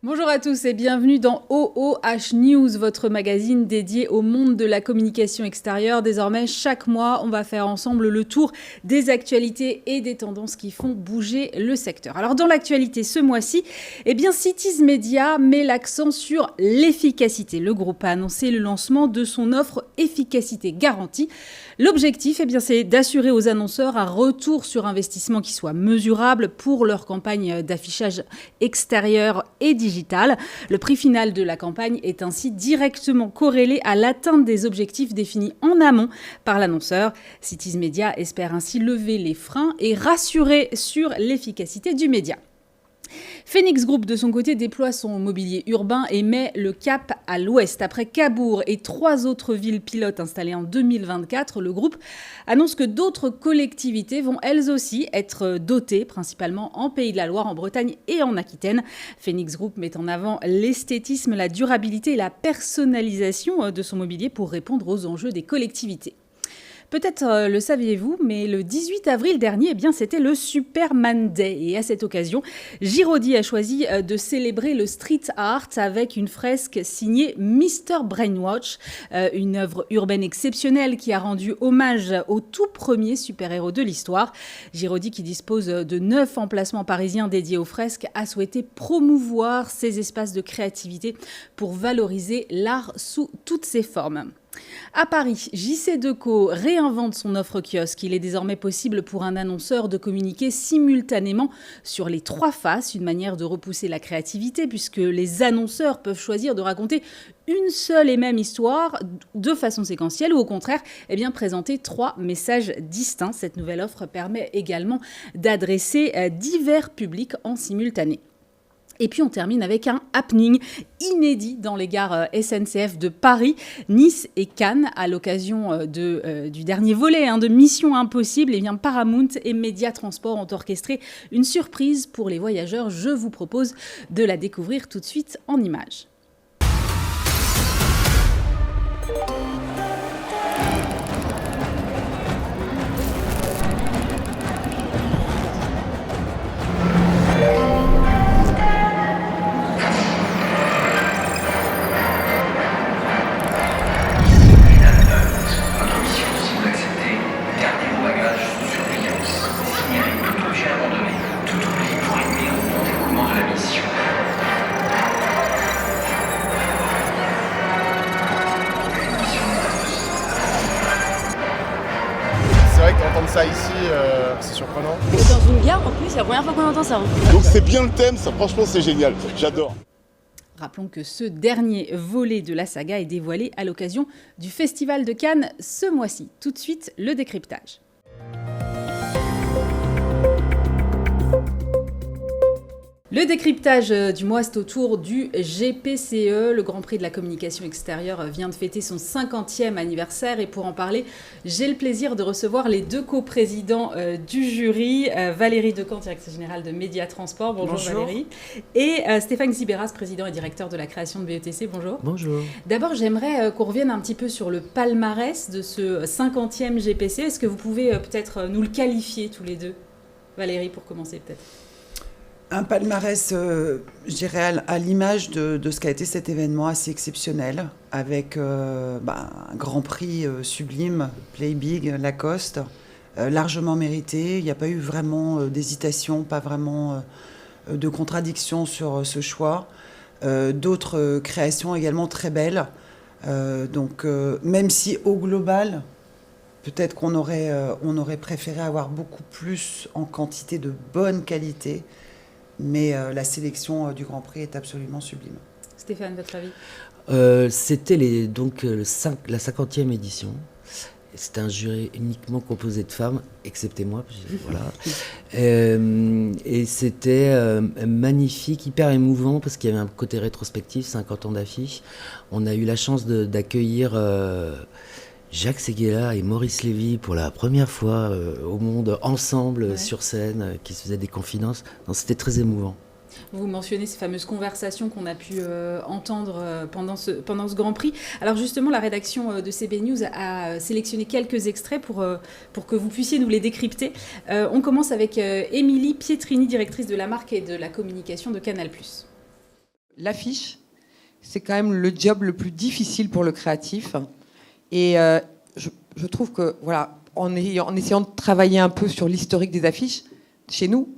Bonjour à tous et bienvenue dans OOH News, votre magazine dédié au monde de la communication extérieure. Désormais, chaque mois, on va faire ensemble le tour des actualités et des tendances qui font bouger le secteur. Alors dans l'actualité ce mois-ci, Cities Media met l'accent sur l'efficacité. Le groupe a annoncé le lancement de son offre efficacité garantie. L'objectif, c'est d'assurer aux annonceurs un retour sur investissement qui soit mesurable pour leur campagne d'affichage extérieur et digital. Le prix final de la campagne est ainsi directement corrélé à l'atteinte des objectifs définis en amont par l'annonceur. Cities Media espère ainsi lever les freins et rassurer sur l'efficacité du média. Phoenix Group, de son côté, déploie son mobilier urbain et met le cap à l'ouest. Après Cabourg et 3 autres villes pilotes installées en 2024, le groupe annonce que d'autres collectivités vont elles aussi être dotées, principalement en Pays de la Loire, en Bretagne et en Aquitaine. Phoenix Group met en avant l'esthétisme, la durabilité et la personnalisation de son mobilier pour répondre aux enjeux des collectivités. Peut-être le saviez-vous, mais le 18 avril dernier, c'était le Superman Day. Et à cette occasion, Giraudy a choisi de célébrer le street art avec une fresque signée Mr. Brainwash, une œuvre urbaine exceptionnelle qui a rendu hommage au tout premier super-héros de l'histoire. Giraudy, qui dispose de 9 emplacements parisiens dédiés aux fresques, a souhaité promouvoir ces espaces de créativité pour valoriser l'art sous toutes ses formes. À Paris, JC Decaux réinvente son offre kiosque. Il est désormais possible pour un annonceur de communiquer simultanément sur les 3 faces, une manière de repousser la créativité puisque les annonceurs peuvent choisir de raconter une seule et même histoire de façon séquentielle ou au contraire, présenter 3 messages distincts. Cette nouvelle offre permet également d'adresser divers publics en simultané. Et puis on termine avec un happening inédit dans les gares SNCF de Paris, Nice et Cannes à l'occasion du dernier volet de Mission Impossible. Paramount et Média Transport ont orchestré une surprise pour les voyageurs. Je vous propose de la découvrir tout de suite en images. C'est vrai qu'entendre ça ici, c'est surprenant. Dans une gare, en plus, c'est la première fois qu'on entend ça. Donc c'est bien le thème, ça franchement c'est génial, j'adore. Rappelons que ce dernier volet de la saga est dévoilé à l'occasion du Festival de Cannes ce mois-ci. Tout de suite, le décryptage. Le décryptage du mois, c'est autour du GPCE. Le Grand Prix de la communication extérieure vient de fêter son 50e anniversaire. Et pour en parler, j'ai le plaisir de recevoir les 2 coprésidents du jury. Valérie Decamps, directrice générale de Média Transport. Bonjour. Valérie. Et Stéphane Xibéras, président et directeur de la création de BETC. Bonjour. Bonjour. D'abord, j'aimerais qu'on revienne un petit peu sur le palmarès de ce 50e GPCE. Est-ce que vous pouvez peut-être nous le qualifier tous les deux? Valérie, pour commencer peut-être. Un palmarès, je dirais, à l'image de ce qu'a été cet événement assez exceptionnel, avec un grand prix sublime, Play Big, Lacoste, largement mérité. Il n'y a pas eu vraiment d'hésitation, pas vraiment de contradiction sur ce choix. D'autres créations également très belles. Donc, même si au global, peut-être qu'on aurait préféré avoir beaucoup plus en quantité de bonne qualité, mais la sélection du Grand Prix est absolument sublime. Stéphane, votre avis? C'était la 50e édition. C'était un jury uniquement composé de femmes, excepté moi. Voilà. Et c'était magnifique, hyper émouvant, parce qu'il y avait un côté rétrospectif, 50 ans d'affiches. On a eu la chance d'accueillir Jacques Séguéla et Maurice Lévy pour la première fois au monde, ensemble, sur scène, qui se faisaient des confidences. Donc, c'était très émouvant. Vous mentionnez ces fameuses conversations qu'on a pu entendre pendant ce Grand Prix. Alors justement, la rédaction de CB News a sélectionné quelques extraits pour que vous puissiez nous les décrypter. On commence avec Émilie Pietrini, directrice de la marque et de la communication de Canal+. L'affiche, c'est quand même le job le plus difficile pour le créatif. Et je trouve que, voilà, en essayant de travailler un peu sur l'historique des affiches, chez nous,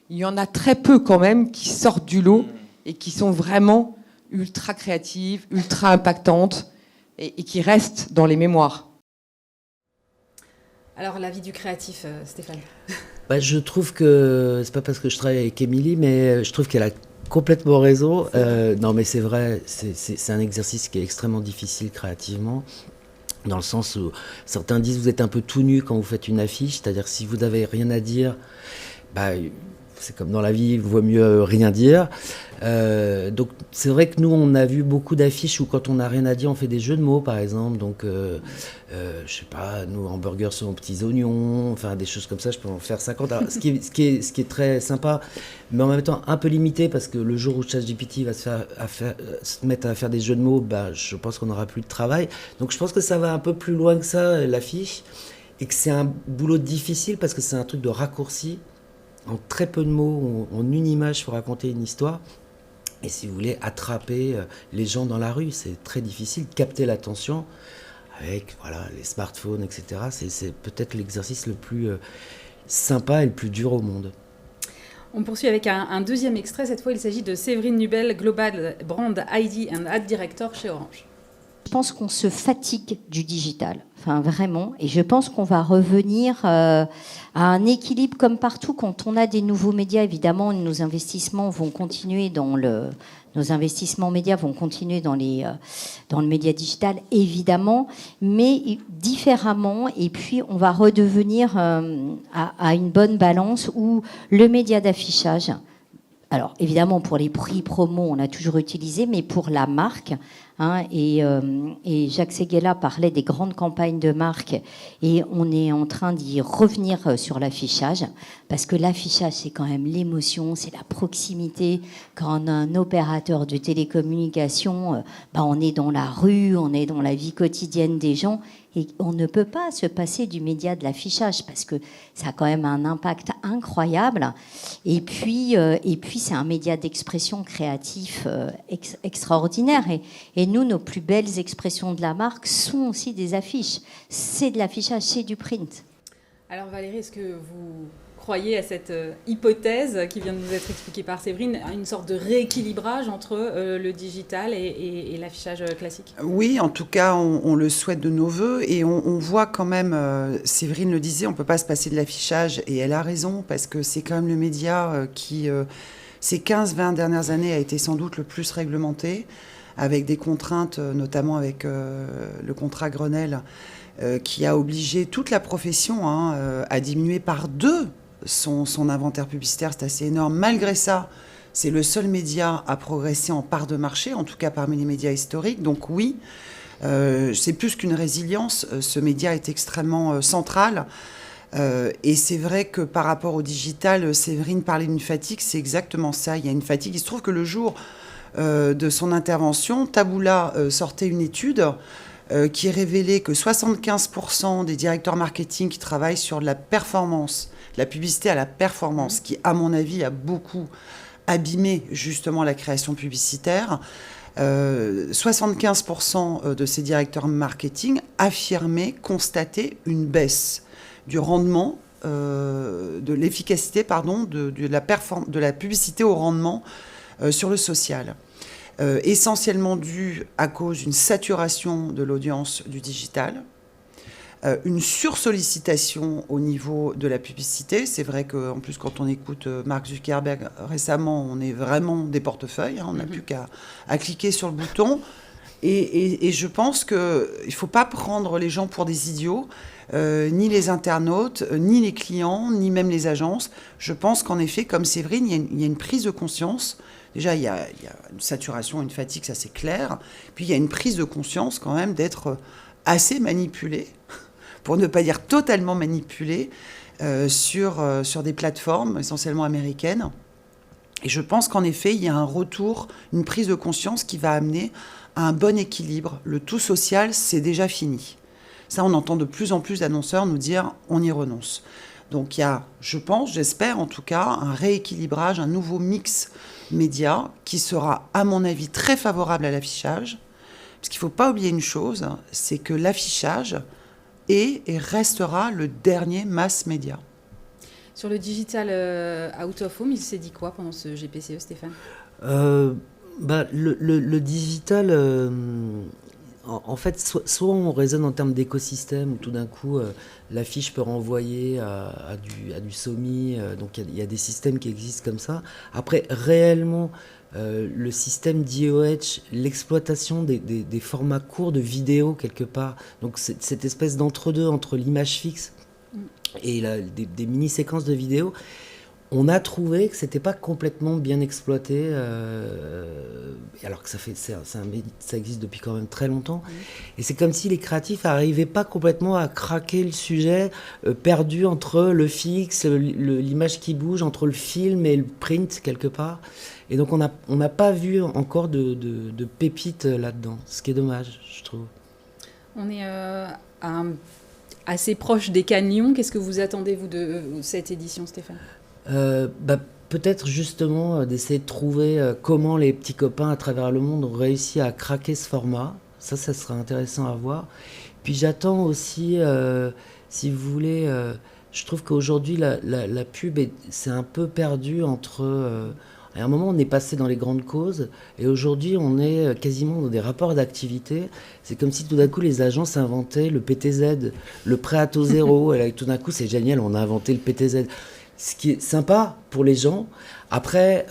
il y en a très peu quand même qui sortent du lot et qui sont vraiment ultra créatives, ultra impactantes et qui restent dans les mémoires. Alors, l'avis du créatif, Stéphane? Je trouve que, c'est pas parce que je travaille avec Émilie, mais je trouve qu'elle a complètement raison. Non, mais c'est vrai, c'est un exercice qui est extrêmement difficile créativement, dans le sens où certains disent vous êtes un peu tout nu quand vous faites une affiche, c'est-à-dire si vous n'avez rien à dire, c'est comme dans la vie, il vaut mieux rien dire. Donc c'est vrai que nous, on a vu beaucoup d'affiches où quand on n'a rien à dire, on fait des jeux de mots, par exemple. Donc, je sais pas, nous, hamburgers selon petits oignons, enfin des choses comme ça, je peux en faire 50. Alors, ce qui est très sympa, mais en même temps un peu limité, parce que le jour où ChatGPT va se mettre à faire des jeux de mots, je pense qu'on n'aura plus de travail. Donc je pense que ça va un peu plus loin que ça, l'affiche, et que c'est un boulot difficile, parce que c'est un truc de raccourci. En très peu de mots, en une image, il faut raconter une histoire. Et si vous voulez attraper les gens dans la rue, c'est très difficile. Capter l'attention avec les smartphones, etc. C'est peut-être l'exercice le plus sympa et le plus dur au monde. On poursuit avec un deuxième extrait. Cette fois, il s'agit de Séverine Nubel, Global Brand ID and Ad Director chez Orange. Je pense qu'on se fatigue du digital, enfin vraiment, et je pense qu'on va revenir à un équilibre comme partout. Quand on a des nouveaux médias, évidemment, nos investissements vont continuer nos investissements médias vont continuer dans le média digital, évidemment, mais différemment. Et puis, on va redevenir à une bonne balance où le média d'affichage, alors évidemment pour les prix promo, on a toujours utilisé, mais pour la marque, et Jacques Séguéla parlait des grandes campagnes de marque, et on est en train d'y revenir sur l'affichage, parce que l'affichage, c'est quand même l'émotion, c'est la proximité. Quand on a un opérateur de télécommunication, on est dans la rue, on est dans la vie quotidienne des gens, et on ne peut pas se passer du média de l'affichage, parce que ça a quand même un impact incroyable. Et puis c'est un média d'expression créatif extraordinaire. Et nous, nos plus belles expressions de la marque sont aussi des affiches. C'est de l'affichage, c'est du print. Alors Valérie, est-ce que vous croyez à cette hypothèse qui vient de nous être expliquée par Séverine, une sorte de rééquilibrage entre le digital et l'affichage classique? Oui, en tout cas, on le souhaite de nos voeux, et on voit quand même, Séverine le disait, on ne peut pas se passer de l'affichage, et elle a raison, parce que c'est quand même le média qui, ces 15-20 dernières années, a été sans doute le plus réglementé, avec des contraintes, notamment avec le contrat Grenelle, qui a obligé toute la profession à diminuer par 2 son inventaire publicitaire. C'est assez énorme. Malgré ça, c'est le seul média à progresser en part de marché, en tout cas parmi les médias historiques. Donc oui, c'est plus qu'une résilience. Ce média est extrêmement central. Et c'est vrai que par rapport au digital, Séverine parlait d'une fatigue. C'est exactement ça. Il y a une fatigue. Il se trouve que le jour de son intervention, Taboola sortait une étude qui révélait que 75% des directeurs marketing qui travaillent sur la performance, la publicité à la performance, qui, à mon avis, a beaucoup abîmé justement la création publicitaire, 75% de ces directeurs marketing affirmaient constater une baisse du rendement, de l'efficacité, de la publicité au rendement sur le social. Essentiellement dû à cause d'une saturation de l'audience du digital, une sursollicitation au niveau de la publicité. C'est vrai qu'en plus, quand on écoute Mark Zuckerberg récemment, on est vraiment des portefeuilles, on n'a plus qu'à cliquer sur le bouton. Et je pense qu'il ne faut pas prendre les gens pour des idiots, ni les internautes, ni les clients, ni même les agences. Je pense qu'en effet, comme Séverine, il y a une prise de conscience. Déjà, il y a une saturation, une fatigue, ça c'est clair. Puis il y a une prise de conscience quand même d'être assez manipulé, pour ne pas dire totalement manipulé, sur des plateformes essentiellement américaines. Et je pense qu'en effet, il y a un retour, une prise de conscience qui va amener à un bon équilibre. Le tout social, c'est déjà fini. Ça, on entend de plus en plus d'annonceurs nous dire on y renonce. Donc il y a, je pense, j'espère en tout cas, un rééquilibrage, un nouveau mix média qui sera, à mon avis, très favorable à l'affichage. Parce qu'il ne faut pas oublier une chose, c'est que l'affichage est et restera le dernier mass média. Sur le digital out of home, il s'est dit quoi pendant ce GPCE, Stéphane ? Le digital, en fait, soit on raisonne en termes d'écosystème, où tout d'un coup, l'affiche peut renvoyer à du SOMI, donc il y a des systèmes qui existent comme ça. Après, réellement, le système d'IOH, l'exploitation des formats courts de vidéos quelque part, donc cette espèce d'entre-deux entre l'image fixe et des mini-séquences de vidéos, on a trouvé que c'était pas complètement bien exploité, alors que ça existe depuis quand même très longtemps. Et c'est comme si les créatifs n'arrivaient pas complètement à craquer le sujet, perdu entre le fixe, l'image qui bouge, entre le film et le print quelque part. Et donc on n'a pas vu encore de pépites là-dedans, ce qui est dommage, je trouve. On est assez proche des Cannes Lyon. Qu'est-ce que vous attendez, vous, de cette édition, Stéphane ? Peut-être justement d'essayer de trouver comment les petits copains à travers le monde ont réussi à craquer ce format. Ça sera intéressant à voir. Puis j'attends aussi, si vous voulez, je trouve qu'aujourd'hui la pub c'est un peu perdu entre... à un moment on est passé dans les grandes causes et aujourd'hui on est quasiment dans des rapports d'activité. C'est comme si tout d'un coup les agences inventaient le PTZ, le prêt à taux zéro, et là, tout d'un coup c'est génial, on a inventé le PTZ. Ce qui est sympa pour les gens. Après,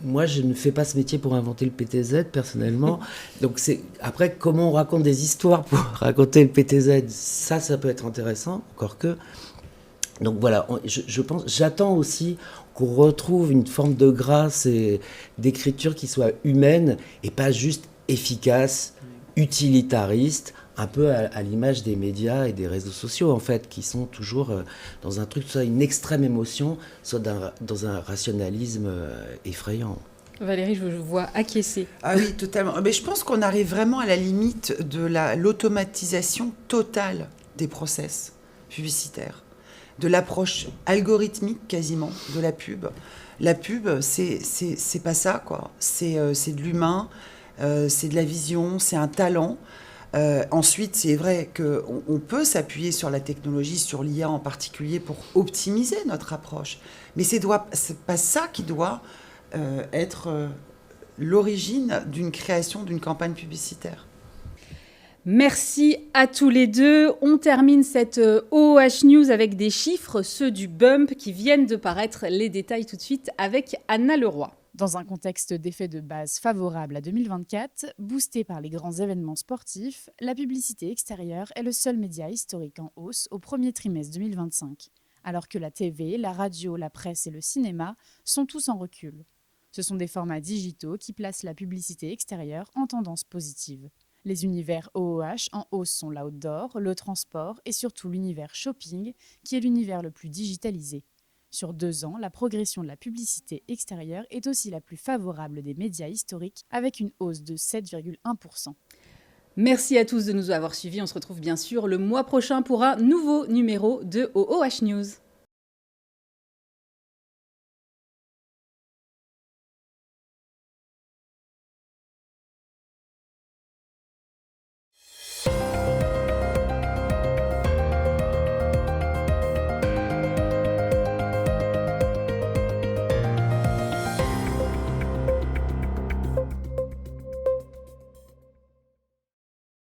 moi, je ne fais pas ce métier pour inventer le PTZ, personnellement. Donc, après, comment on raconte des histoires pour raconter le PTZ, ça peut être intéressant, encore que. Donc, voilà, j'attends aussi qu'on retrouve une forme de grâce et d'écriture qui soit humaine et pas juste efficace, utilitariste, un peu à l'image des médias et des réseaux sociaux, en fait, qui sont toujours dans un truc, soit une extrême émotion, soit dans un rationalisme effrayant. Valérie, je vous vois acquiescer. Ah oui, totalement. Mais je pense qu'on arrive vraiment à la limite de l'automatisation totale des process publicitaires, de l'approche algorithmique quasiment de la pub. La pub, c'est pas ça, quoi. C'est de l'humain, c'est de la vision, c'est un talent. Ensuite, c'est vrai qu'on peut s'appuyer sur la technologie, sur l'IA en particulier, pour optimiser notre approche. Mais c'est pas ça qui doit être l'origine d'une création d'une campagne publicitaire. Merci à tous les deux. On termine cette OOH News avec des chiffres, ceux du Bump qui viennent de paraître. Les détails tout de suite avec Anna Leroy. Dans un contexte d'effet de base favorable à 2024, boosté par les grands événements sportifs, la publicité extérieure est le seul média historique en hausse au premier trimestre 2025, alors que la TV, la radio, la presse et le cinéma sont tous en recul. Ce sont des formats digitaux qui placent la publicité extérieure en tendance positive. Les univers OOH en hausse sont l'outdoor, le transport et surtout l'univers shopping, qui est l'univers le plus digitalisé. Sur 2 ans, la progression de la publicité extérieure est aussi la plus favorable des médias historiques, avec une hausse de 7,1%. Merci à tous de nous avoir suivis. On se retrouve bien sûr le mois prochain pour un nouveau numéro de OOH News.